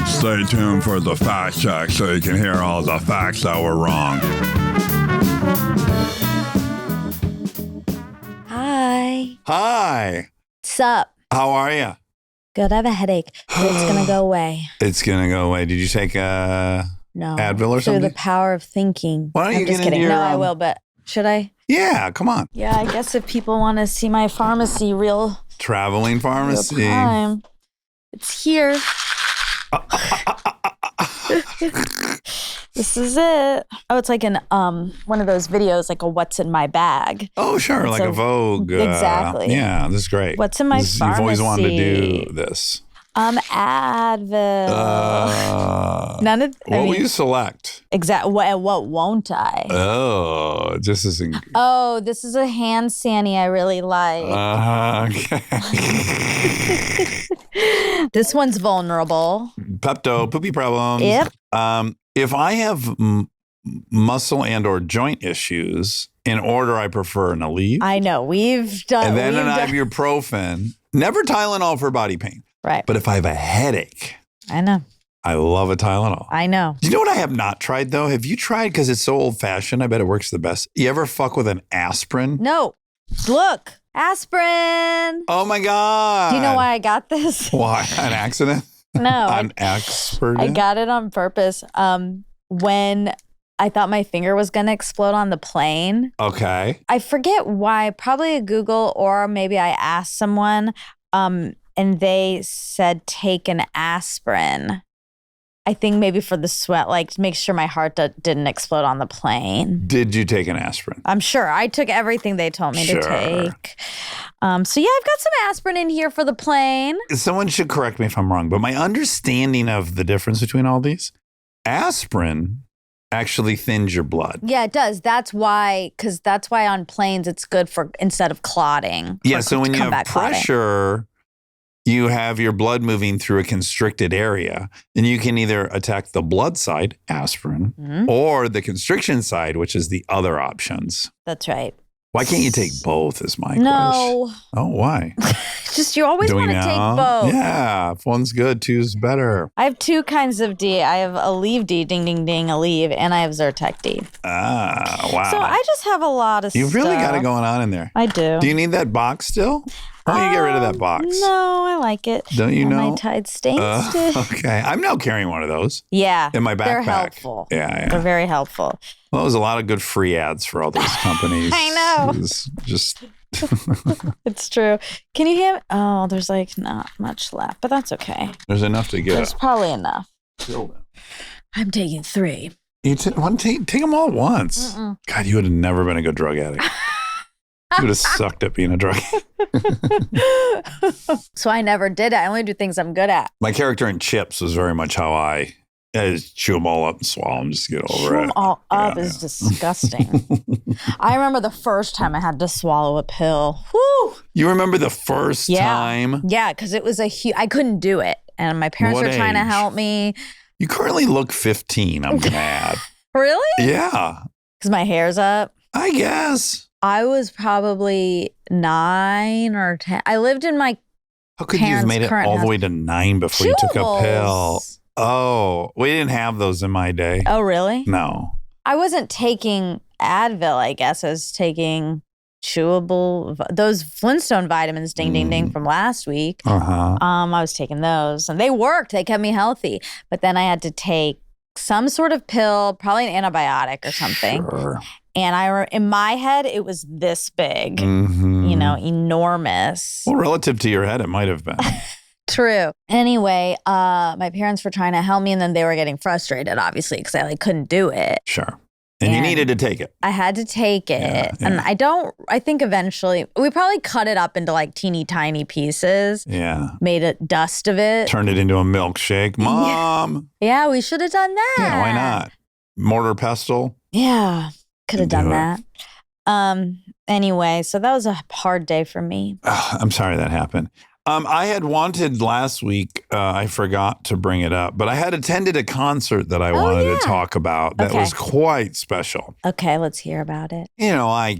Stay tuned for the fact check so you can hear all the facts that were wrong. Hi. Hi. What's up? How are you? Good. I have a headache, but it's going to go away. It's going to go away. Did you take No. Advil or Through something? the power of thinking. Why don't you I'm just get into kidding. your, No, I will, but should I? Yeah, come on. Yeah, I guess if people want to see my pharmacy real Traveling pharmacy. time, it's here. This is it. Oh, it's like an one of those videos, like a what's in my bag. Oh, sure, It's like a Vogue. Exactly. Yeah, this is great. What's in my pharmacy? You've always wanted to do this. Advil. None of. What will you select? Exactly. What won't I? Oh, this is. Oh, this is a hand sani I really like. Okay. This one's vulnerable. Pepto, poopy problems. Yep. If I have muscle and or joint issues, in order I prefer an Aleve. I know. We've done. And then an ibuprofen. Never Tylenol for body pain. Right. But if I have a headache, I know. I love a Tylenol. I know. You know what I have not tried, though? Have you tried, because it's so old-fashioned, I bet it works the best. You ever fuck with an aspirin? No. Look. Aspirin. Oh, my God. Do you know why I got this? Why? An accident? No. I'm expert. I got it on purpose. When I thought my finger was going to explode on the plane. Okay. I forget why. Probably a Google, or maybe I asked someone. And they said, take an aspirin. I think maybe for the sweat, like to make sure my heart didn't explode on the plane. Did you take an aspirin? I'm sure. I took everything they told me to take. So yeah, I've got some aspirin in here for the plane. Someone should correct me if I'm wrong, but my understanding of the difference between all these, aspirin actually thins your blood. Yeah, it does. That's why on planes it's good for instead of clotting. Yeah, so when you have pressure, you have your blood moving through a constricted area, and you can either attack the blood side, aspirin, or the constriction side, which is the other options. That's right. Why can't you take both is my No. question. Oh, why? Just you always want to take both. Yeah, if one's good, two's better. I have two kinds of D. I have Aleve D, ding, ding, ding, Aleve, and I have Zyrtec D. Ah, wow. So I just have a lot of stuff. You've really got it going on in there. I do. Do you need that box still? Why don't you get rid of that box? No, I like it. Don't you know? My Tide Stain stick. Okay. I'm now carrying one of those. Yeah. In my backpack. They're helpful. Yeah. They're very helpful. Well, there was a lot of good free ads for all those companies. I know. It's just. It's true. Can you hear? Oh, there's like not much left, but that's okay. There's enough to get. There's probably enough. Still. I'm taking 3. You take them all at once. Mm-mm. God, you would have never been a good drug addict. You would have sucked at being a drug addict. So I never did it. I only do things I'm good at. My character in Chips was very much how I just chew them all up and swallow them just to get over Chew it. them all up is disgusting. I remember the first time I had to swallow a pill. Whew. You remember the first time? Yeah, because it was I couldn't do it. And my parents were trying to help me. You currently look 15, I'm going to add. Really? Yeah. Because my hair's up? I guess. I was probably 9 or 10. I lived in my How could you have made it all the way to 9 before you took a pill? Oh, we didn't have those in my day. Oh, really? No. I wasn't taking Advil, I guess. I was taking chewable, those Flintstone vitamins, ding, ding, ding, from last week. Uh-huh. I was taking those, and they worked. They kept me healthy. But then I had to take some sort of pill, probably an antibiotic or something. Sure. And in my head, it was this big, enormous. Well, relative to your head, it might have been. True. Anyway, my parents were trying to help me, and then they were getting frustrated, obviously, because I couldn't do it. Sure. And you needed to take it. I had to take it. Yeah. And I think eventually, we probably cut it up into like teeny tiny pieces. Yeah. Made a dust of it. Turned it into a milkshake. Mom. Yeah, we should have done that. Yeah, why not? Mortar pestle. Yeah, could have done that. Anyway, so that was a hard day for me. I'm sorry that happened. I had wanted last week, I forgot to bring it up, but I had attended a concert that I wanted to talk about that was quite special. Okay, let's hear about it. You know, I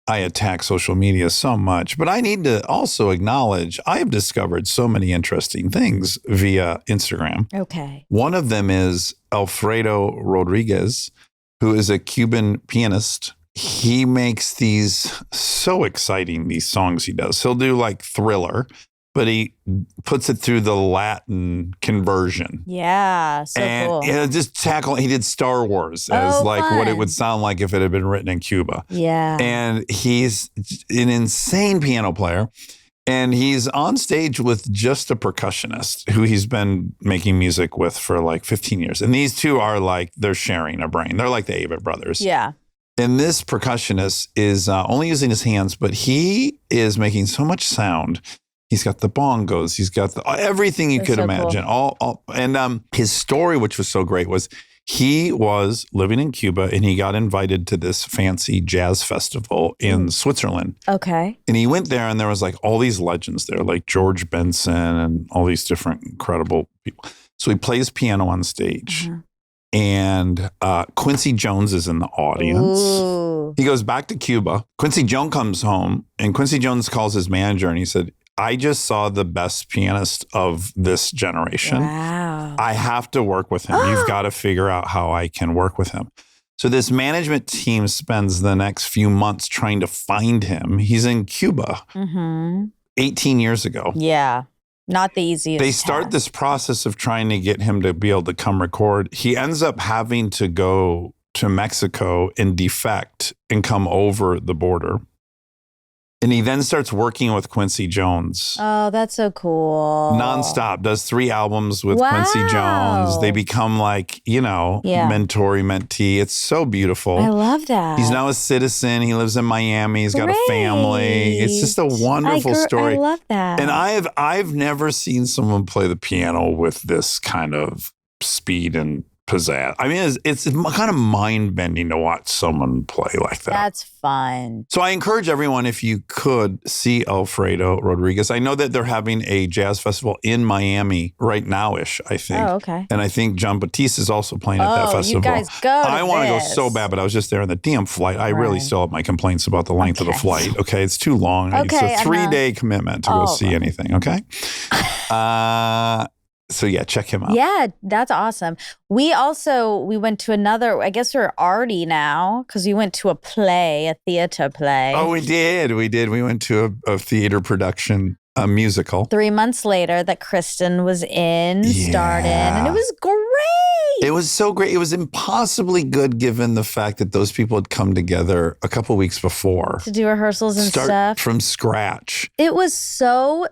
I attack social media so much, but I need to also acknowledge I have discovered so many interesting things via Instagram. Okay. One of them is Alfredo Rodriguez, who is a Cuban pianist. He makes these so exciting, these songs he does. He'll do like Thriller, but he puts it through the Latin conversion. Yeah, so cool. And he did Star Wars as what it would sound like if it had been written in Cuba. Yeah. And he's an insane piano player. And he's on stage with just a percussionist who he's been making music with for like 15 years. And these two are like, they're sharing a brain. They're like the Avett brothers. Yeah. And this percussionist is only using his hands, but he is making so much sound. He's got the bongos. He's got everything you could imagine. Cool. And his story, which was so great, was he was living in Cuba and he got invited to this fancy jazz festival in Switzerland. Okay. And he went there and there was like all these legends there, like George Benson and all these different incredible people. So he plays piano on stage. Mm-hmm. And Quincy Jones is in the audience. Ooh. He goes back to Cuba. Quincy Jones comes home and Quincy Jones calls his manager and he said, I just saw the best pianist of this generation. Wow. I have to work with him. You've got to figure out how I can work with him. So this management team spends the next few months trying to find him. He's in Cuba 18 years ago. Yeah. Not the easiest. They start this process of trying to get him to be able to come record. He ends up having to go to Mexico and defect and come over the border. And he then starts working with Quincy Jones. Oh, that's so cool. Nonstop. Does 3 albums with Quincy Jones. They become like, mentor, mentee. It's so beautiful. I love that. He's now a citizen. He lives in Miami. He's got a family. It's just a wonderful story. I love that. And I've never seen someone play the piano with this kind of speed and pizzazz. I mean, it's kind of mind-bending to watch someone play like that. That's fun. So I encourage everyone, if you could, see Alfredo Rodriguez. I know that they're having a jazz festival in Miami right now-ish, I think. Oh, okay. And I think John Batiste is also playing at that festival. You guys go I want to go so bad, but I was just there on the damn flight. I really still have my complaints about the length of the flight. Okay, it's too long. It's a 3-day commitment to go see anything, okay? So yeah, check him out. Yeah, that's awesome. We went to another, I guess we're arty now, because we went to a theater play. Oh, we did. We went to a theater production, a musical. 3 months later that Kristen was starred in, and it was great. It was so great. It was impossibly good given the fact that those people had come together a couple weeks before. To do rehearsals and stuff. From scratch. It was so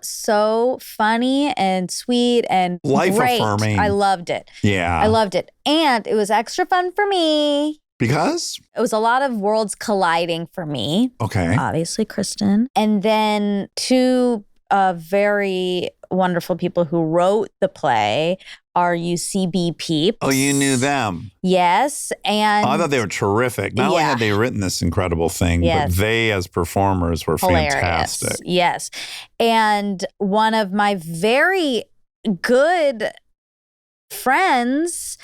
funny and sweet and life-affirming. Great. I loved it. Yeah. I loved it. And it was extra fun for me. Because? It was a lot of worlds colliding for me. Okay. Obviously, Kristen. And then 2 very wonderful people who wrote the play are UCB peeps. Oh, you knew them? Yes. And I thought they were terrific. Not only had they written this incredible thing, but they as performers were fantastic. Yes. And one of my very good friends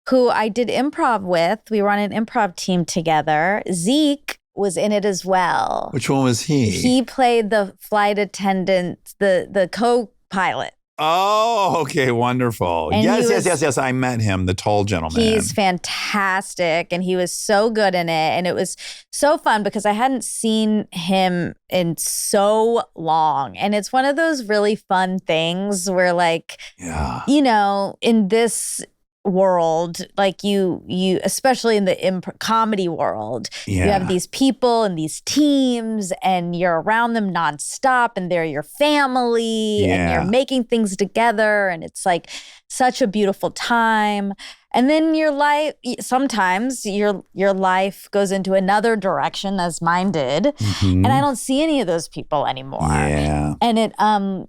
who I did improv with, we were on an improv team together, Zeke, was in it as well. Which one was he? He played the flight attendant, the co-pilot. Oh, okay, wonderful. And yes. I met him, the tall gentleman. He's fantastic, and he was so good in it. And it was so fun because I hadn't seen him in so long. And it's one of those really fun things where, like, in this world, like you especially in the comedy world, you have these people and these teams and you're around them nonstop and they're your family and you're making things together and it's like such a beautiful time. And then your life, sometimes your life goes into another direction, as mine did, and I don't see any of those people anymore. Yeah. And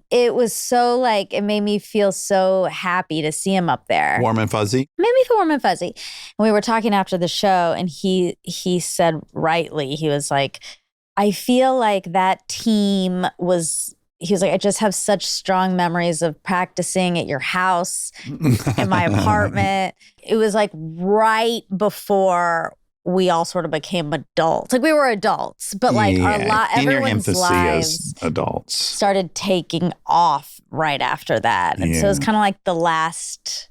it was so like, it made me feel so happy to see him up there. Warm and fuzzy? Made me feel warm and fuzzy. And we were talking after the show, and he said rightly, he was like, I feel like that team he was like, I just have such strong memories of practicing at your house, in my apartment. It was like right before we all sort of became adults. Like we were adults, but like everyone's lives as adults started taking off right after that. And so it's kind of like the last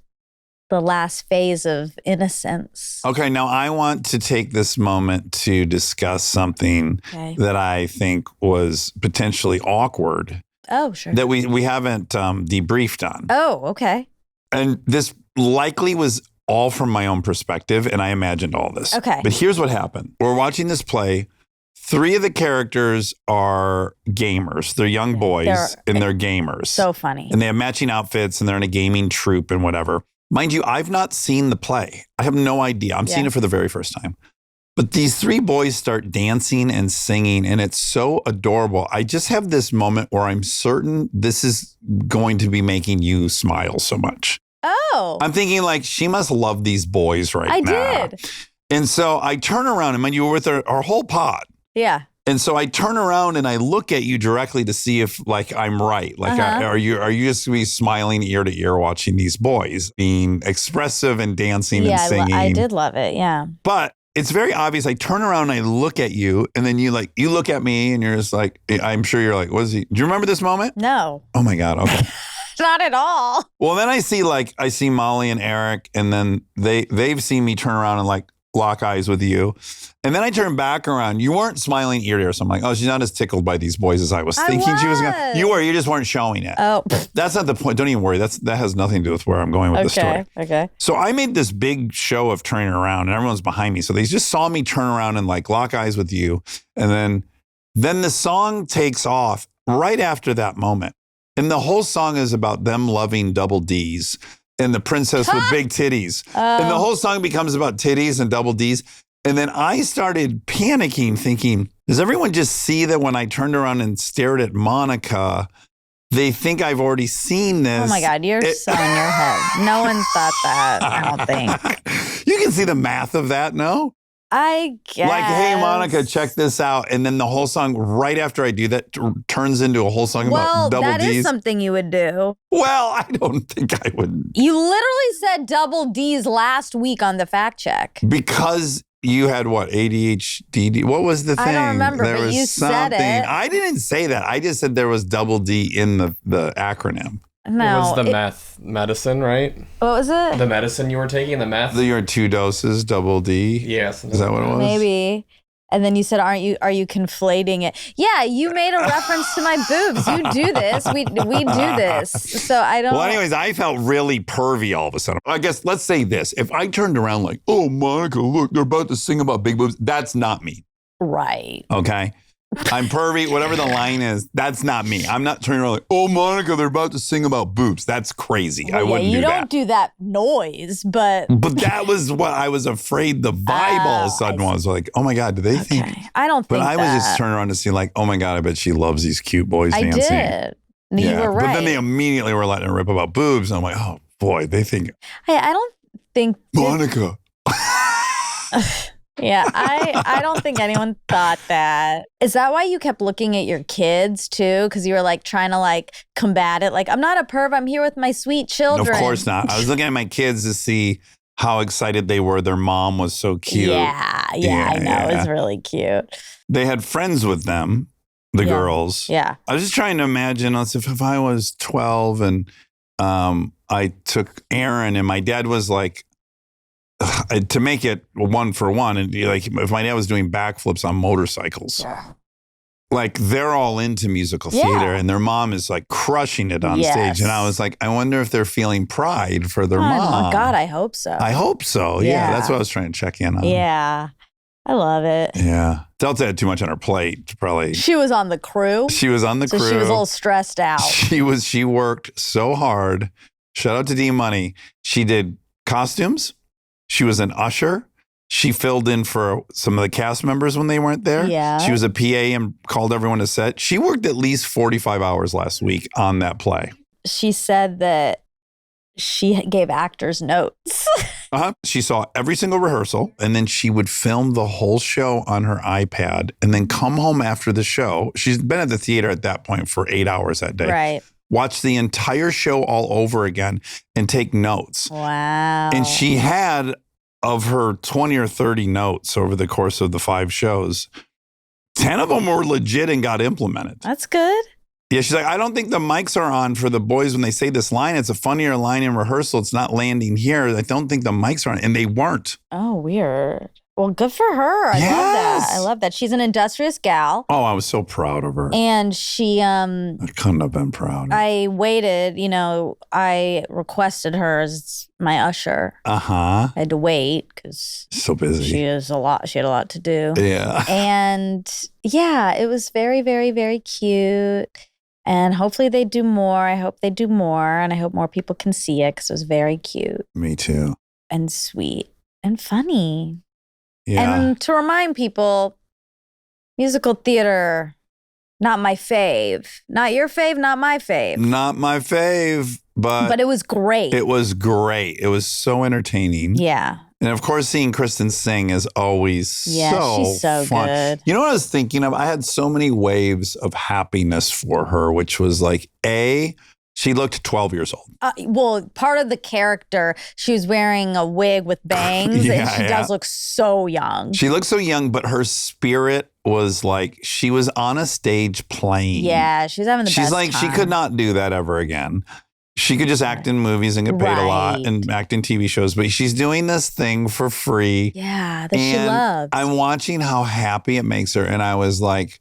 phase of innocence. Okay, now I want to take this moment to discuss something that I think was potentially awkward. Oh, sure. That we haven't debriefed on. Oh, okay. And this likely was all from my own perspective, and I imagined all this. Okay. But here's what happened. We're watching this play. 3 of the characters are gamers. They're young boys, and they're gamers. So funny. And they have matching outfits, and they're in a gaming troupe and whatever. Mind you, I've not seen the play. I have no idea. I'm seeing it for the very first time. But these 3 boys start dancing and singing, and it's so adorable. I just have this moment where I'm certain this is going to be making you smile so much. Oh. I'm thinking like, she must love these boys now. I did. And so I turn around, and mind you were with our whole pod. Yeah. And so I turn around and I look at you directly to see if like I'm right. Like, are you just gonna be smiling ear to ear watching these boys being expressive and dancing and singing? I did love it. Yeah. But it's very obvious. I turn around and I look at you, and then you look at me, and you're just like, I'm sure you're like, what is he? Do you remember this moment? No. Oh my God. Okay. Not at all. Well, then I see Molly and Eric, and then they've seen me turn around and like lock eyes with you. And then I turn back around. You weren't smiling ear to ear. So I'm like, oh, she's not as tickled by these boys as I was thinking she was going to. You were. You just weren't showing it. Oh. That's not the point. Don't even worry. That has nothing to do with where I'm going with the story. Okay. So I made this big show of turning around, and everyone's behind me. So they just saw me turn around and like lock eyes with you. And then the song takes off right after that moment. And the whole song is about them loving double D's and the princess with big titties. And the whole song becomes about titties and double D's. And then I started panicking, thinking, does everyone just see that when I turned around and stared at Monica, they think I've already seen this? Oh my God, you're so in your head. No one thought that, I don't think. You can see the math of that, no? I guess. Like, hey, Monica, check this out. And then the whole song, right after I do that, turns into a whole song about double D's. Well, that is something you would do. Well, I don't think I would. You literally said double D's last week on the fact check. Because you had what, ADHD? What was the thing? I don't remember, but you said it. I didn't say that. I just said there was double D in the acronym. No. It was the medicine, right? What was it? The medicine you were taking, the meth? You had 2 doses, double D. Yes. Is that what it was? Maybe. And then you said, are you conflating it? Yeah, you made a reference to my boobs. You do this. We do this. So I don't. Well, anyways, I felt really pervy all of a sudden. I guess let's say this. If I turned around like, oh, Monica, look, they're about to sing about big boobs. That's not me. Right. Okay. I'm pervy, whatever the line is. That's not me. I'm not turning around like, oh, Monica, they're about to sing about boobs. That's crazy. Well, I wouldn't do that. You don't do that noise, but. But that was what I was afraid the vibe all of a sudden was like, oh my God, do they think? I don't think But I was just turning around to see like, oh my God, I bet she loves these cute boys dancing. I did. You were right. But then they immediately were letting her rip about boobs. And I'm like, oh boy, they think. Hey, I don't think. Monica. Yeah, I don't think anyone thought that. Is that why you kept looking at your kids too? Because you were like trying to like combat it. Like, I'm not a perv. I'm here with my sweet children. Of course not. I was looking at my kids to see how excited they were. Their mom was so cute. Yeah, I know. It was really cute. They had friends with them, the girls. Yeah. I was just trying to imagine if I was 12 and I took Aaron and my dad was like, to make it 1-for-1, and like if my dad was doing backflips on motorcycles, like they're all into musical theater, and their mom is like crushing it on stage, and I was like, I wonder if they're feeling pride for their mom. Oh God, I hope so. I hope so. Yeah, that's what I was trying to check in on. Yeah, I love it. Yeah, Delta had too much on her plate. Probably. She was on the crew. She was on the crew. So she was a little stressed out. She worked so hard. Shout out to D Money. She did costumes. She was an usher. She filled in for some of the cast members when they weren't there. Yeah. She was a PA and called everyone to set. She worked at least 45 hours last week on that play. She said that she gave actors notes. She saw every single rehearsal, and then she would film the whole show on her iPad and then come home after the show. She's been at the theater at that point for 8 hours that day. Right. Watch the entire show all over again and take notes. Wow. And she had of her 20 or 30 notes over the course of the 5 shows, 10 of them were legit and got implemented. That's good. Yeah, she's like, I don't think the mics are on for the boys when they say this line. It's a funnier line in rehearsal. It's not landing here. I don't think the mics are on. And they weren't. Oh, weird. Well, good for her. I love that. I love that. She's an industrious gal. Oh, I was so proud of her. And she, I couldn't have been prouder. I waited, I requested her as my usher. Uh-huh. I had to wait because so busy. She had a lot to do. Yeah. And yeah, it was very, very, very cute. And hopefully they do more. I hope they do more. And I hope more people can see it because it was very cute. Me too. And sweet and funny. Yeah. And to remind people, musical theater, not my fave. Not your fave, not my fave. Not my fave, but it was great. It was great. It was so entertaining. Yeah. And of course, seeing Kristen sing is always she's so fun. good. You know what I was thinking of? I had so many waves of happiness for her, which was like, she looked 12 years old. Well, part of the character, she was wearing a wig with bangs, and she does look so young. She looks so young, but her spirit was like, she was on a stage playing. Yeah, she was having the best time. She's like, she could not do that ever again. She could just act in movies and get paid a lot and act in TV shows, but she's doing this thing for free. Yeah, that she loves. I'm watching how happy it makes her, and I was like,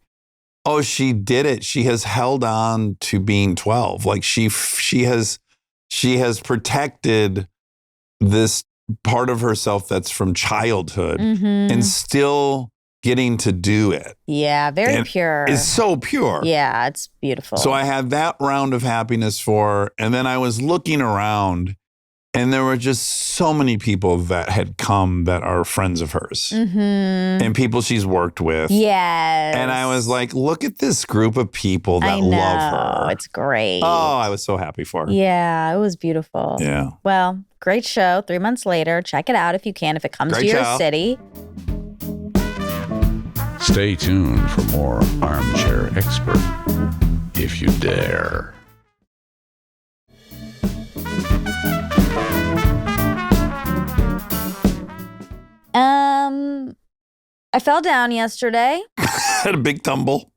oh, she did it. She has held on to being 12. Like she has protected this part of herself that's from childhood and still getting to do it. Yeah, very pure. It's so pure. Yeah, it's beautiful. So I had that round of happiness for her, and then I was looking around, and there were just so many people that had come that are friends of hers and people she's worked with. Yes. And I was like, look at this group of people that love her. It's great. Oh, I was so happy for her. Yeah, it was beautiful. Yeah. Well, great show. 3 months later. Check it out if you can, if it comes to your city. Stay tuned for more Armchair Expert, if you dare. I fell down yesterday. Had a big tumble.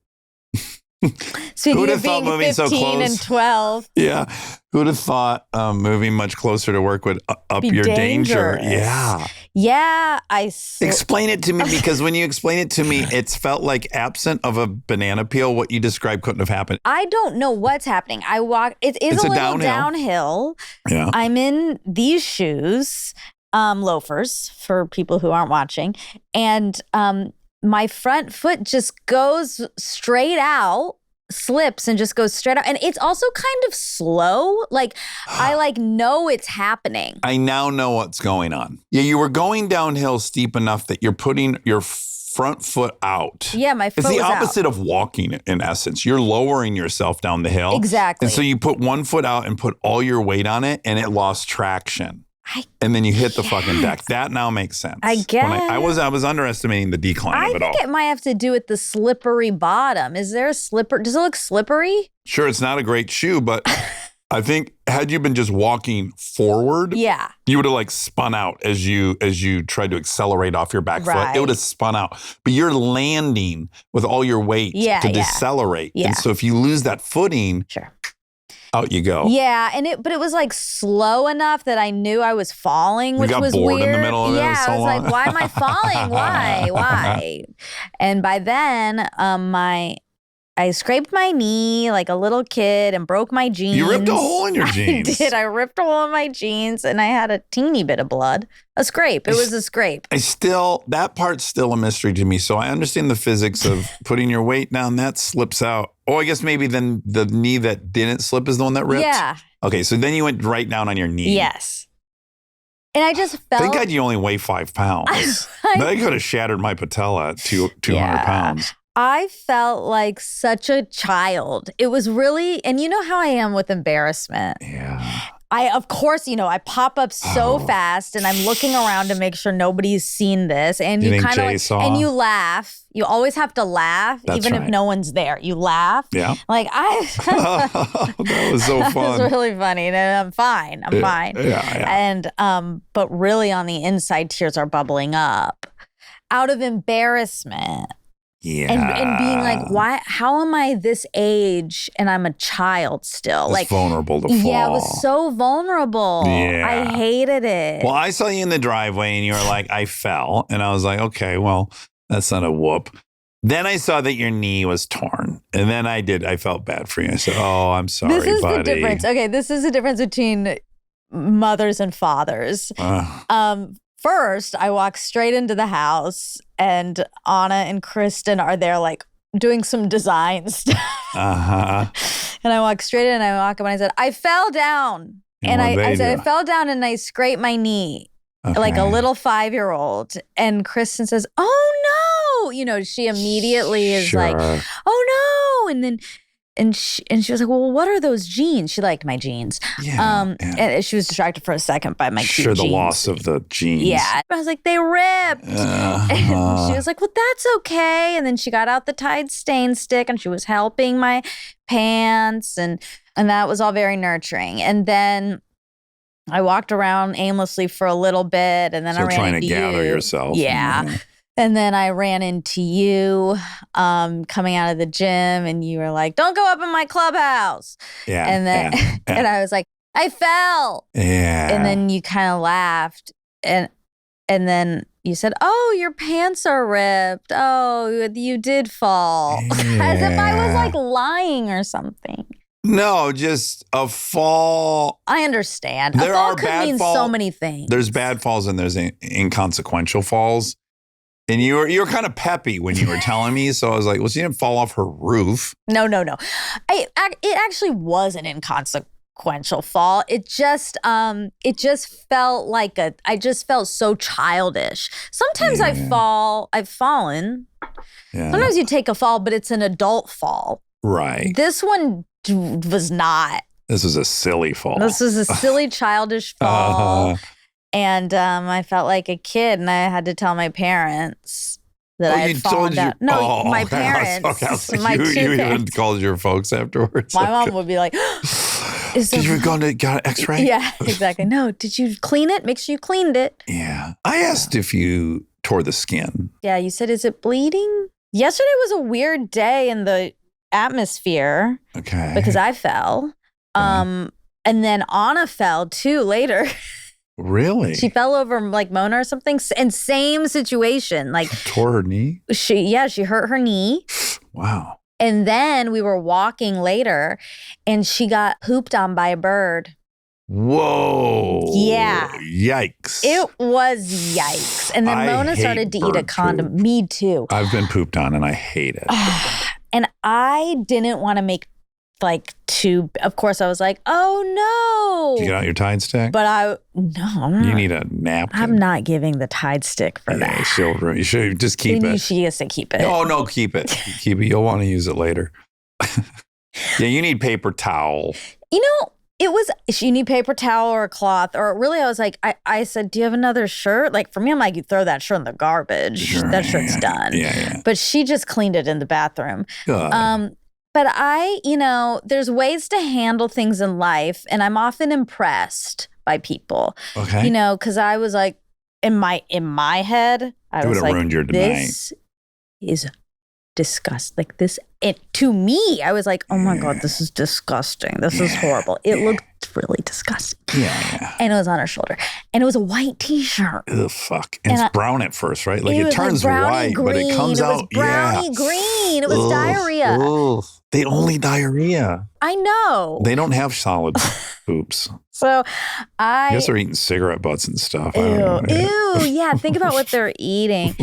Speaking of being 15 so and 12. Yeah. Who'd have thought moving much closer to work would up your danger? Yeah. Yeah. Explain it to me, because when you explain it to me, it's felt like absent of a banana peel, what you described couldn't have happened. I don't know what's happening. It is a little downhill. Yeah. I'm in these shoes, loafers for people who aren't watching. And my front foot just goes straight out, slips and just goes straight out. And it's also kind of slow. Like I know it's happening. I now know what's going on. Yeah, you were going downhill steep enough that you're putting your front foot out. Yeah, my foot was It's the out. opposite of walking in essence. You're lowering yourself down the hill. Exactly. And so you put one foot out and put all your weight on it, and it lost traction. And then you hit the fucking deck. That now makes sense. I guess. I was underestimating the decline of it all. I think it might have to do with the slippery bottom. Is there a slipper? Does it look slippery? Sure, it's not a great shoe, but I think had you been just walking forward, you would have like spun out as you tried to accelerate off your back foot. It would have spun out. But you're landing with all your weight to decelerate. Yeah. And so if you lose that footing, out you go. Yeah, but it was like slow enough that I knew I was falling, which was weird. In the middle of it. Yeah, I was like, why am I falling? Why? And by then, I scraped my knee like a little kid and broke my jeans. You ripped a hole in your jeans. I did. I ripped a hole in my jeans and I had a teeny bit of blood. A scrape. It was a scrape. That part's still a mystery to me. So I understand the physics of putting your weight down. That slips out. Oh, I guess maybe then the knee that didn't slip is the one that ripped? Yeah. Okay, so then you went right down on your knee. Yes. And I just felt... Thank God you only weigh 5 pounds. That could have shattered my patella at 200 pounds. I felt like such a child. It was really, and you know how I am with embarrassment. Yeah. of course, I pop up so fast and I'm looking around to make sure nobody's seen this. And you kind of and you laugh. You always have to laugh, even if no one's there. You laugh. Yeah. Like that was so fun. It was really funny. And I'm fine. I'm fine. Yeah. And, but really on the inside, tears are bubbling up out of embarrassment. Yeah. And being like, why? How am I this age and I'm a child still? It's vulnerable to fall. Yeah, it was so vulnerable. Yeah. I hated it. Well, I saw you in the driveway and you were like, I fell. And I was like, okay, well, that's not a whoop. Then I saw that your knee was torn. And then I felt bad for you. I said, oh, I'm sorry, buddy. This is the difference. Okay, this is the difference between mothers and fathers. First, I walk straight into the house and Anna and Kristen are there like doing some design stuff. And I walk straight in and I walk up and I said, I fell down. And I said, I fell down and I scraped my knee like a little 5-year-old. And Kristen says, oh no. She immediately is like, oh no. And then And she was like, well, what are those jeans? She liked my jeans. Yeah, And she was distracted for a second by my cute jeans. The loss of the jeans. Yeah. I was like, they ripped. And she was like, well, that's okay. And then she got out the Tide stain stick and she was helping my pants. And that was all very nurturing. And then I walked around aimlessly for a little bit. And then I ran trying into to gather yourself. Yeah. And then I ran into you coming out of the gym and you were like, don't go up in my clubhouse. Yeah. And then and I was like, I fell. Yeah. And then you kind of laughed. And then you said, oh, your pants are ripped. Oh, you did fall. Yeah. As if I was like lying or something. No, just a fall. I understand. A fall could mean so many things. There's bad falls and there's inconsequential falls. And you were kind of peppy when you were telling me. So I was like, well, she didn't fall off her roof. No. It actually was an inconsequential fall. It just felt like I just felt so childish. Sometimes I've fallen. Yeah. Sometimes you take a fall, but it's an adult fall. Right. This one was not. This was a silly fall. This was a silly, childish fall. And I felt like a kid, and I had to tell my parents that I had fallen down. No, my parents. Okay, my you even parents. called your folks afterwards. My mom would be like, did you got an X-ray? Yeah, exactly. No, did you clean it? Make sure you cleaned it. Yeah. I asked if you tore the skin. Yeah, you said, is it bleeding? Yesterday was a weird day in the atmosphere. Okay. Because I fell. And then Anna fell too later. Really? She fell over like Mona or something. And same situation. Like tore her knee? She hurt her knee. Wow. And then we were walking later and she got pooped on by a bird. Whoa. Yeah. Yikes. It was yikes. And then Mona started to eat a condom. Poop. Me too. I've been pooped on and I hate it. And I didn't want to make of course I was like, oh no. Did you get out your Tide stick? But no. You need a napkin. I'm not giving the Tide stick for that. You should just keep it. She has to keep it. Oh no, keep it. Keep it. You'll want to use it later. Yeah, you need paper towel. You need paper towel or a cloth, or really I was like, I said, do you have another shirt? Like for me, I'm like, you throw that shirt in the garbage. Sure, that shirt's done. Yeah. But she just cleaned it in the bathroom. Good. But there's ways to handle things in life, and I'm often impressed by people. Okay. Because I was like, in my head, I was like, ruined your this is disgusting. Like this, to me, I was like, oh my God, this is disgusting. This is horrible. It looked really disgusting. Yeah. And it was on her shoulder. And it was a white t-shirt. Ugh, fuck. And it's brown at first, right? Like it turns white, green. but it comes out. It was browny green. It was diarrhea. Ugh. They only diarrhea. I know. They don't have solid poops. So I guess they're eating cigarette butts and stuff. Ew. Yeah. Think about what they're eating.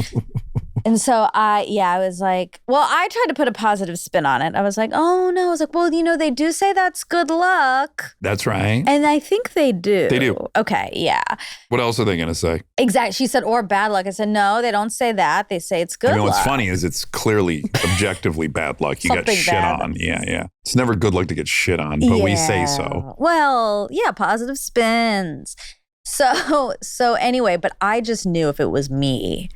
And so I was like, well, I tried to put a positive spin on it. I was like, oh no. I was like, well, they do say that's good luck. That's right. And I think they do. They do. Okay, yeah. What else are they going to say? Exactly. She said, or bad luck. I said, no, they don't say that. They say it's good luck. What's funny is it's clearly objectively bad luck. You got Something shit bad. on. Yeah. It's never good luck to get shit on, but we say so. Well, yeah, positive spins. So anyway, but I just knew if it was me,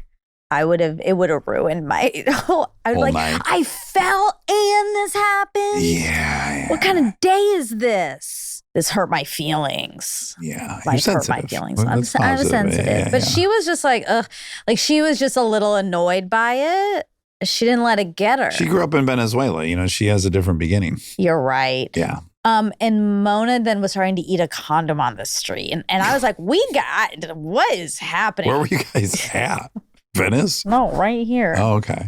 it would have ruined my whole night. I fell and this happened. Yeah. What kind of day is this? This hurt my feelings. Yeah. Life You're hurt my sensitive. feelings. Well, I'm that's positive. sensitive. Yeah, but she was just like, ugh. Like she was just a little annoyed by it. She didn't let it get her. She grew up in Venezuela. She has a different beginning. You're right. Yeah. And Mona then was starting to eat a condom on the street. And I was like, what is happening? Where were you guys at? Venice? No, right here. Oh, okay.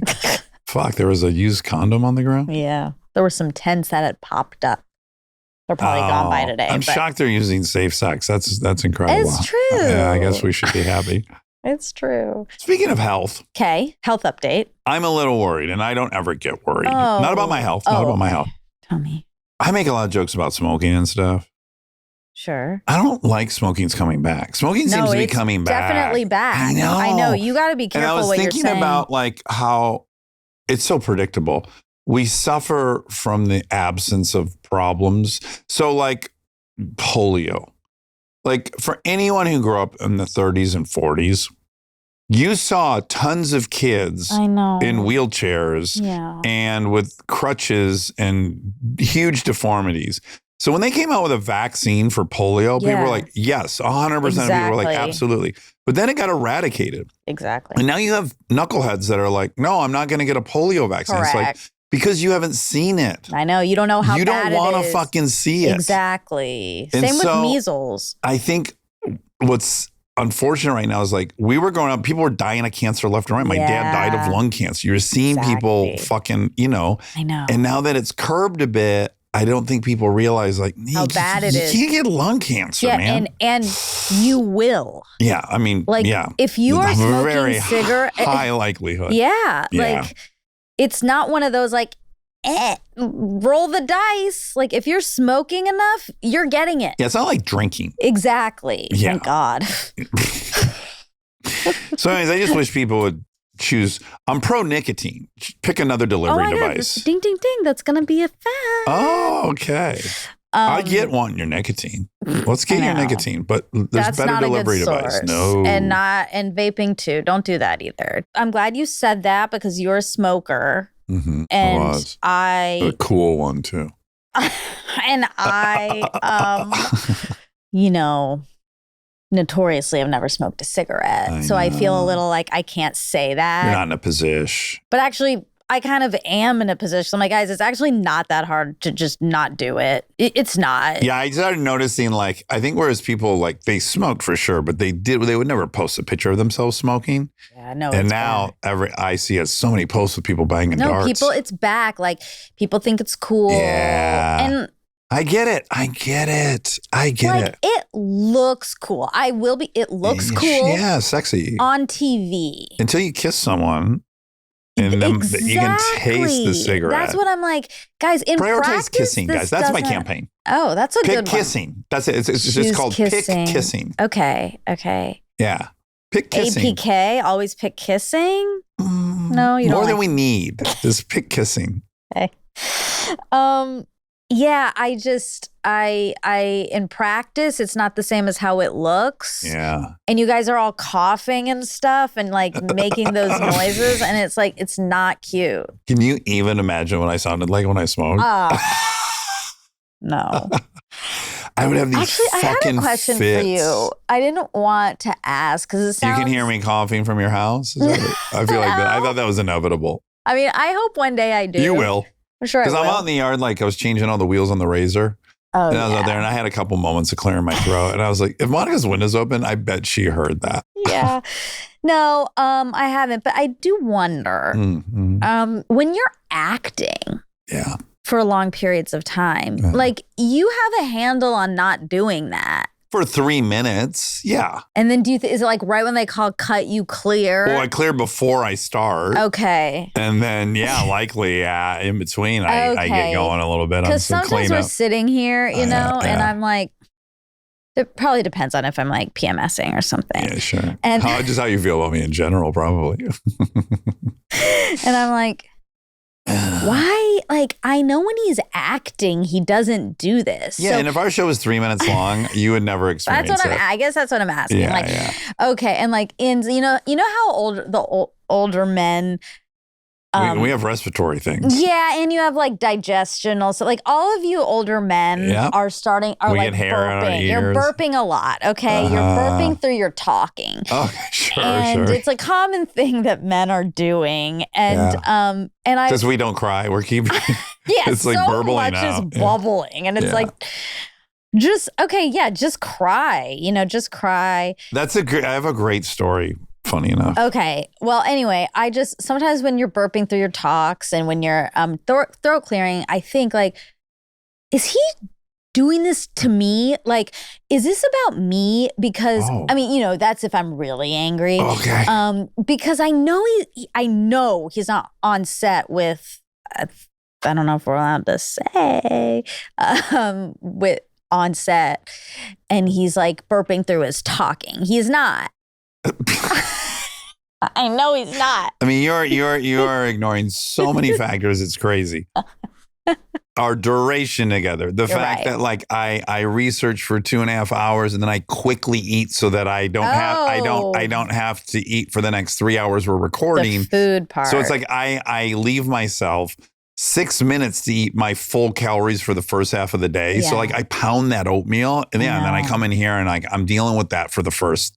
Fuck, there was a used condom on the ground? Yeah. There were some tents that had popped up. They're probably gone by today. I'm shocked they're using safe sex. That's incredible. It's true. Yeah, I guess we should be happy. It's true. Speaking of health. Okay. Health update. I'm a little worried, and I don't ever get worried. Oh. Not about my health. Not about my health. Tell me. I make a lot of jokes about smoking and stuff. Sure. I don't like smoking's coming back. Smoking seems to be coming back. Definitely back. I know. You got to be careful what you're saying. And I was thinking about like how it's so predictable. We suffer from the absence of problems. So like polio. Like for anyone who grew up in the 30s and 40s, you saw tons of kids I know. in wheelchairs and with crutches and huge deformities. So when they came out with a vaccine for polio, people were like, yes, 100% of people were like, absolutely. But then it got eradicated. Exactly. And now you have knuckleheads that are like, no, I'm not going to get a polio vaccine. Correct. It's like, because you haven't seen it. I know. You don't know how bad it is. You don't want to fucking see it. Exactly. And Same so, with measles. I think what's unfortunate right now is like we were growing up, people were dying of cancer left and right. My dad died of lung cancer. You're seeing people fucking, I know. And now that it's curbed a bit, I don't think people realize like how bad it is. You can't get lung cancer, man. And you will. Yeah, I mean, if you are smoking very cigarette, high likelihood. Yeah, like it's not one of those like roll the dice. Like if you're smoking enough, you're getting it. Yeah, it's not like drinking. Exactly. Yeah. Thank God. So anyways, I just wish people would choose. I'm pro nicotine. Pick another delivery device. God, ding, ding, ding. That's going to be a fact. Oh, okay. I get wanting your nicotine. Let's get your nicotine, but there's better delivery device. No. And vaping too. Don't do that either. I'm glad you said that because you're a smoker. Mm-hmm. And a cool one too. And I, notoriously I've never smoked a cigarette. So I feel a little like I can't say that. You're not in a position. But actually, I kind of am in a position. I'm like, guys, it's actually not that hard to just not do it. It's not. Yeah, I started noticing like, I think whereas people like, they smoked for sure, but they would never post a picture of themselves smoking. Yeah, no. And now I see so many posts of people banging darts. No, people, it's back. Like people think it's cool. Yeah. And I get it. It looks cool. It looks cool. Yeah, sexy. On TV. Until you kiss someone and then you can taste the cigarette. That's what I'm like. Guys, in prioritize practice, kissing, guys. That's my campaign. Oh, that's a good one. Pick kissing. That's it. It's just called pick kissing. Okay. Yeah. Pick kissing. APK, always pick kissing? No, you don't. More than we need. Just pick kissing. Okay. Yeah, I in practice, it's not the same as how it looks. Yeah. And you guys are all coughing and stuff and like making those noises. And it's like, it's not cute. Can you even imagine what I sounded like when I smoked? No. I would have these Actually, I had a question fits. for you. I didn't want to ask because it sounds... You can hear me coughing from your house? I feel like that. I thought that was inevitable. I mean, I hope one day I do. You will. I'm sure I will. Because I'm out in the yard, like I was changing all the wheels on the razor. Oh, and I was out there and I had a couple moments of clearing my throat. And I was like, if Monica's window's open, I bet she heard that. Yeah. No, I haven't. But I do wonder, when you're acting for long periods of time, like you have a handle on not doing that. For 3 minutes, yeah. And then is it like right when they call cut you clear? Well, I clear before I start. Okay. And then, likely, in between, I get going a little bit. Because sometimes we're sitting here, and I'm like, it probably depends on if I'm like PMSing or something. Yeah, sure. And just how you feel about me in general, probably. And I'm like, why? Like, I know when he's acting, he doesn't do this. Yeah, and if our show was 3 minutes long, you would never experience I guess that's what I'm asking. Yeah, okay, and like you know how older men. We have respiratory things. Yeah, and you have like digestion also. Like all of you older men are we like get hair burping. on our ears. You're burping a lot, okay? You're burping through your talking. Okay, sure. It's a common thing that men are doing. And because we don't cry. We're keeping it's so like burbling much out. is bubbling. And it's like just cry. Just cry. I have a great story. Funny enough. Okay. Well, anyway, sometimes when you're burping through your talks and when you're throat clearing, I think like, is he doing this to me? Like, is this about me? Because I mean, that's if I'm really angry. Okay. Because I know he's not on set with, I don't know if we're allowed to say, with on set, and he's like burping through his talking. He's not. I know he's not. I mean, you are ignoring so many factors. It's crazy. Our duration together, the fact that like I research for 2.5 hours and then I quickly eat so that I don't have to eat for the next 3 hours we're recording. The food part. So it's like I leave myself 6 minutes to eat my full calories for the first half of the day. Yeah. So like I pound that oatmeal and then I come in here and like I'm dealing with that for the first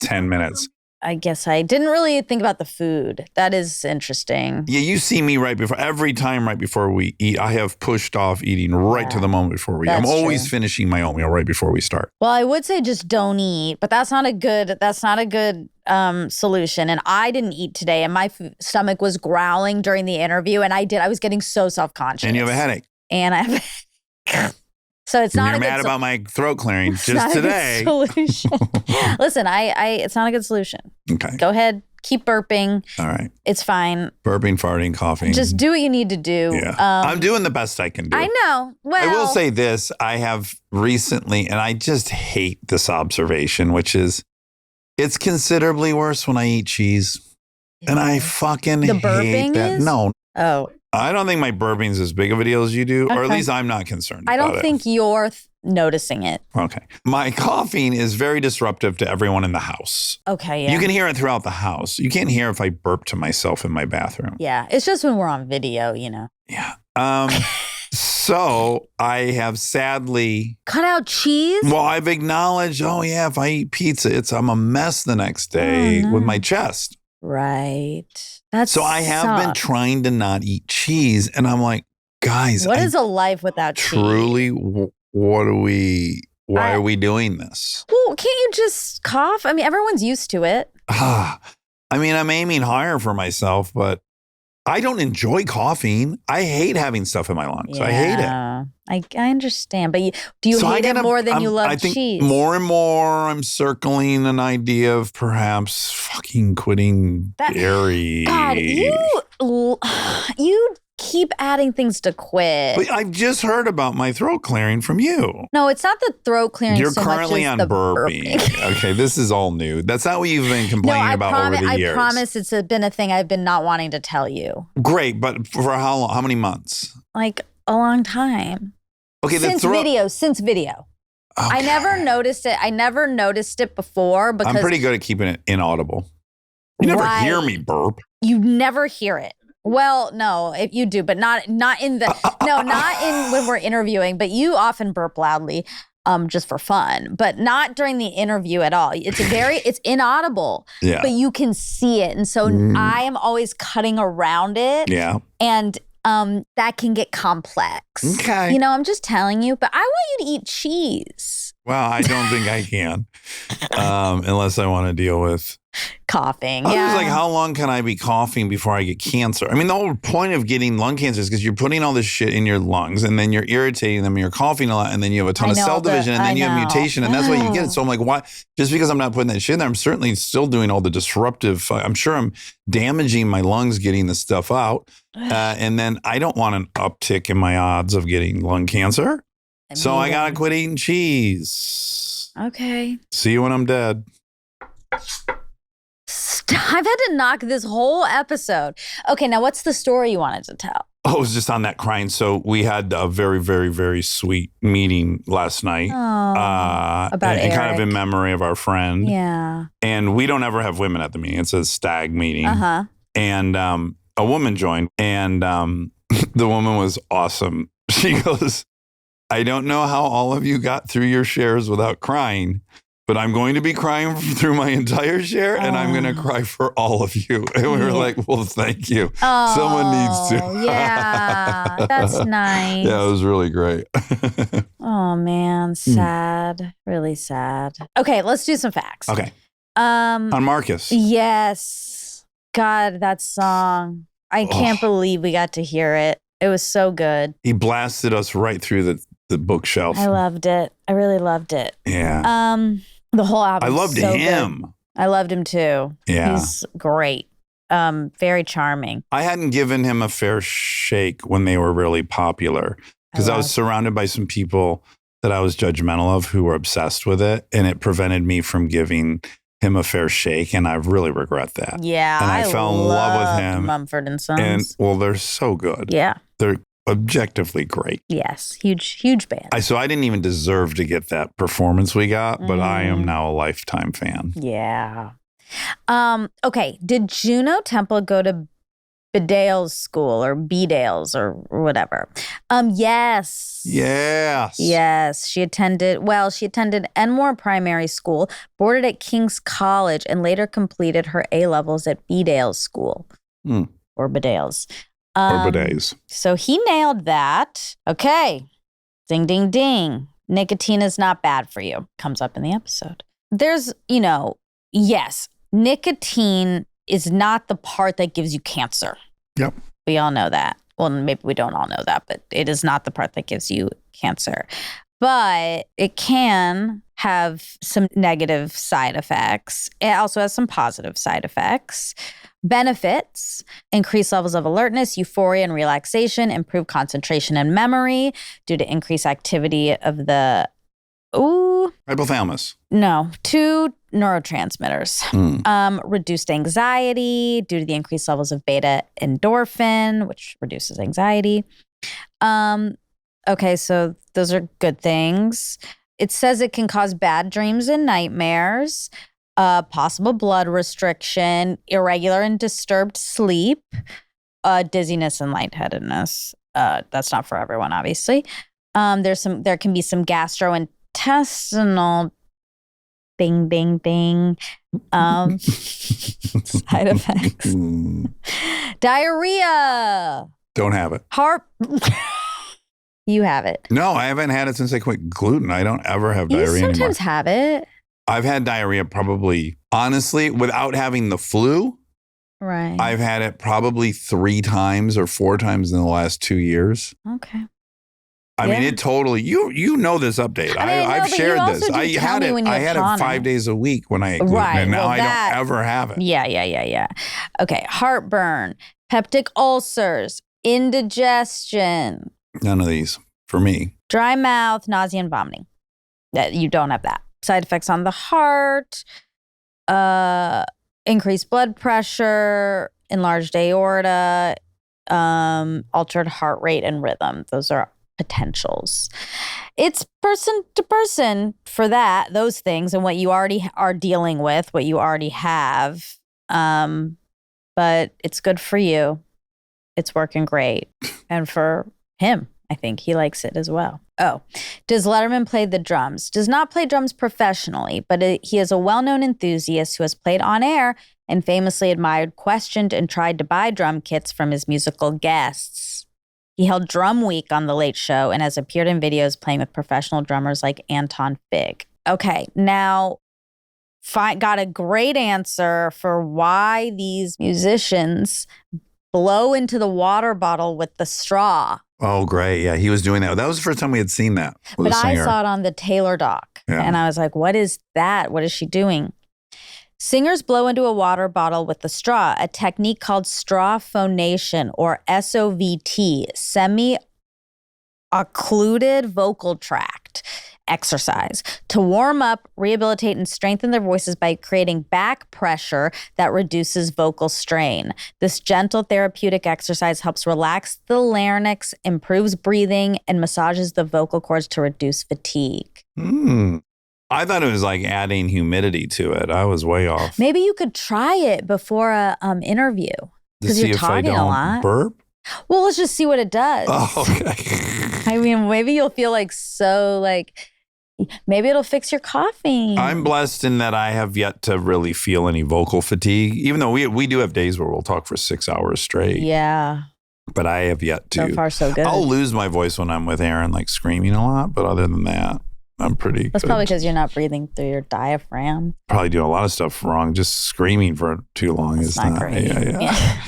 10 minutes. I guess I didn't really think about the food. That is interesting. Yeah, you see me right before we eat, I have pushed off eating right to the moment before we eat. I'm always finishing my oatmeal right before we start. Well, I would say just don't eat, but that's not a good solution. And I didn't eat today and my stomach was growling during the interview and I was getting so self-conscious. And you have a headache. And I have So it's not. You're mad about my throat clearing just today. Solution. Listen, it's not a good solution. Okay. Go ahead, keep burping. All right. It's fine. Burping, farting, coughing. Just do what you need to do. Yeah. I'm doing the best I can do. I know. Well, I will say this: I have recently, and I just hate this observation, which is, it's considerably worse when I eat cheese, and I fucking hate that. No. Oh. I don't think my burping's as big of a deal as you do, or at least I'm not concerned about it. I don't think you're noticing it. Okay. My coughing is very disruptive to everyone in the house. Okay, yeah. You can hear it throughout the house. You can't hear if I burp to myself in my bathroom. Yeah. It's just when we're on video, Yeah. So I have sadly cut out cheese. Well, I've acknowledged, if I eat pizza, I'm a mess the next day with my chest. Right. So I have been trying to not eat cheese, and I'm like, guys, what is a life without cheese? Truly, why are we doing this? Well, can't you just cough? I mean, everyone's used to it. I mean, I'm aiming higher for myself, but I don't enjoy coughing. I hate having stuff in my lungs. Yeah, I hate it. I understand, but do you hate it more than you love I think cheese? More and more, I'm circling an idea of perhaps fucking quitting dairy. God, you keep adding things to quit. But I've just heard about my throat clearing from you. No, it's not the throat clearing. You're so currently much on as the burping. Okay, this is all new. That's not what you've been complaining about over the years. I promise it's been a thing I've been not wanting to tell you. Great, but for how long? How many months? Like a long time. Okay, since video. Okay. I never noticed it before because I'm pretty good at keeping it inaudible. You never hear me burp. You never hear it. Well, no, if you do, but not in when we're interviewing, but you often burp loudly just for fun, but not during the interview at all. It's inaudible, but you can see it. And so I am always cutting around it. Yeah. And that can get complex. Okay. I'm just telling you, but I want you to eat cheese. Well, I don't think I can, unless I want to deal with coughing. I was Yeah. just like, how long can I be coughing before I get cancer? I mean, the whole point of getting lung cancer is because you're putting all this shit in your lungs and then you're irritating them and you're coughing a lot and then you have a ton of cell division and then you have mutation and that's what you get. So I'm like, why? Just because I'm not putting that shit in there, I'm certainly still doing all the disruptive. I'm sure I'm damaging my lungs getting the stuff out. And then I don't want an uptick in my odds of getting lung cancer. So I got to quit eating cheese. Okay. See you when I'm dead. I've had to knock this whole episode. Okay, now what's the story you wanted to tell? Oh, it was just on that crying. So we had a very, very, very sweet meeting last night. About and kind of Eric. in memory of our friend. Yeah. And we don't ever have women at the meeting. It's a stag meeting. Uh-huh. And a woman joined. And the woman was awesome. She goes, I don't know how all of you got through your shares without crying, but I'm going to be crying through my entire share and I'm going to cry for all of you. And we were like, well, thank you. Someone needs to. Yeah, that's nice. Yeah, it was really great. Oh, man. Sad. Really sad. Okay, let's do some facts. Okay. On Marcus. Yes. God, that song. I can't believe we got to hear it. It was so good. He blasted us right through the bookshelf. I loved it. I really loved it. Yeah. The whole album. I loved so him. Good. I loved him too. Yeah. He's great. Very charming. I hadn't given him a fair shake when they were really popular because I was surrounded by some people that I was judgmental of who were obsessed with it, and it prevented me from giving him a fair shake, and I really regret that. Yeah, and I fell in love with him. Mumford and Sons. And well, they're so good. Yeah. They're objectively great. Yes, huge band. So I didn't even deserve to get that performance we got, but I am now a lifetime fan. Yeah. Okay. Did Juno Temple go to Bedale's school or Bedale's or whatever? Yes. Yes. Yes. She attended Enmore Primary School, boarded at King's College, and later completed her A-levels at Bedale's School. Or Bedale's. Or bidets. So he nailed that. Okay. Ding, ding, ding. Nicotine is not bad for you. Comes up in the episode. There's, yes, nicotine is not the part that gives you cancer. Yep. We all know that. Well, maybe we don't all know that, but it is not the part that gives you cancer. But it can have some negative side effects. It also has some positive side effects. Benefits: increased levels of alertness, euphoria, and relaxation, improved concentration and memory due to increased activity of the hypothalamus. No, 2 neurotransmitters. Reduced anxiety due to the increased levels of beta endorphin, which reduces anxiety. Okay, so those are good things. It says it can cause bad dreams and nightmares, possible blood restriction, irregular and disturbed sleep, dizziness and lightheadedness. That's not for everyone, obviously. There can be some gastrointestinal bing, bing, bing side effects. Diarrhea. Don't have it. You have it. No, I haven't had it since I quit gluten. I don't ever have You diarrhea sometimes anymore. have it. I've had diarrhea probably, honestly, without having the flu. Right. I've had it probably 3 times or 4 times in the last 2 years. Okay. I mean, it totally, you know this update. I've shared this. I had it 5 days a week when I ate gluten, and now I don't ever have it. Yeah. Okay. Heartburn, peptic ulcers, indigestion. None of these for me. Dry mouth, nausea, and vomiting. That you don't have that. Side effects on the heart, increased blood pressure, enlarged aorta, altered heart rate and rhythm. Those are potentials. It's person to person for those things and what you already are dealing with, what you already have. But it's good for you. It's working great. And for him, I think he likes it as well. Oh, does Letterman play the drums? Does not play drums professionally, but he is a well-known enthusiast who has played on air and famously admired, questioned, and tried to buy drum kits from his musical guests. He held Drum Week on The Late Show and has appeared in videos playing with professional drummers like Anton Fig. Okay, now, got a great answer for why these musicians blow into the water bottle with the straw. Oh, great. Yeah, he was doing that. That was the first time we had seen that with But a singer. I saw it on the Taylor doc. Yeah. And I was like, what is that? What is she doing? Singers blow into a water bottle with the straw, a technique called straw phonation or SOVT, semi-occluded vocal tract exercise to warm up, rehabilitate, and strengthen their voices by creating back pressure that reduces vocal strain. This gentle therapeutic exercise helps relax the larynx, improves breathing, and massages the vocal cords to reduce fatigue. I thought it was like adding humidity to it. I was way off. Maybe you could try it before a interview To because see you're if I talking a don't lot. burp. Well, let's just see what it does. Oh, okay. I mean, maybe you'll feel like maybe it'll fix your coughing. I'm blessed in that I have yet to really feel any vocal fatigue, even though we do have days where we'll talk for 6 hours straight. Yeah. But I have yet to. So far, so good. I'll lose my voice when I'm with Aaron, like screaming a lot. But other than that, I'm pretty That's good. probably because you're not breathing through your diaphragm. Probably doing a lot of stuff wrong. Just screaming for too long is Not great. Yeah.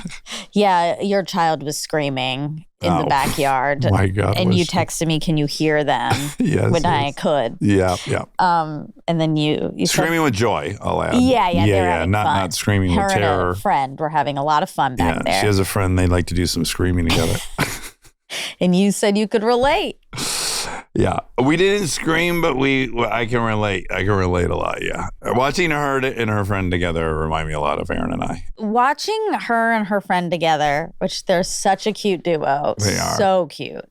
Yeah, your child was screaming in the backyard. My God. And you texted me, can you hear them? Yes, when I yes. could. Yeah. And then you Screaming said, with joy, I'll add. Yeah, they were having fun. Not screaming Her with and terror. a friend were having a lot of fun back there. She has a friend. They like to do some screaming together. And you said you could relate. Yeah, we didn't scream, but I can relate. I can relate a lot. Yeah, watching her and her friend together remind me a lot of Aaron and I. Watching her and her friend together, which they're such a cute duo. They are. So cute.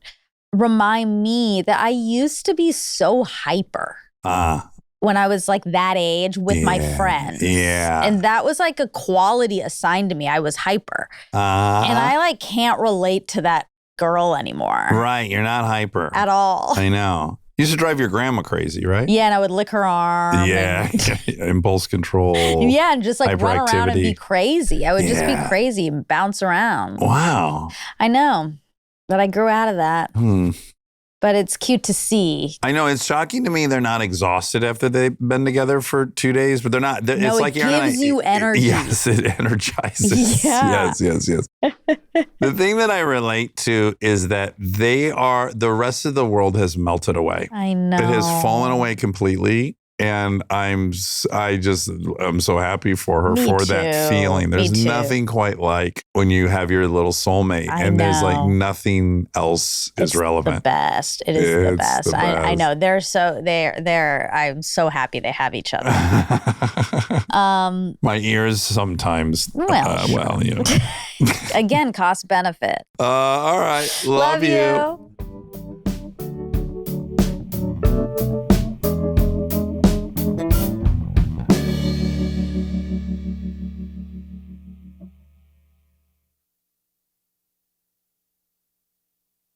Remind me that I used to be so hyper when I was like that age with my friends. Yeah. And that was like a quality assigned to me. I was hyper. And I like can't relate to that girl anymore. Right, you're not hyper At all. I know. You used to drive your grandma crazy, right? Yeah, and I would lick her arm. Yeah, impulse control. Yeah, and just like run around and be hyperactivity. crazy. I would just be Yeah. crazy and bounce around. Wow. I know, but I grew out of that. But it's cute to see. I know it's shocking to me they're not exhausted after they've been together for 2 days, but they're not. No, It's it like Aaron and I- gives you energy. Yes, it energizes. Yeah. Yes. The thing that I relate to is that the rest of the world has melted away. I know. It has fallen away completely. And I'm so happy for her Me for that too. feeling. There's Me too. nothing quite like when you have your little soulmate I and there's like know. nothing else is It's the relevant. best. It is the It's best. the I know. best. They're I'm so happy they have each other. My ears sometimes. Well, Well, you know. Again, cost benefit. All right. Love you.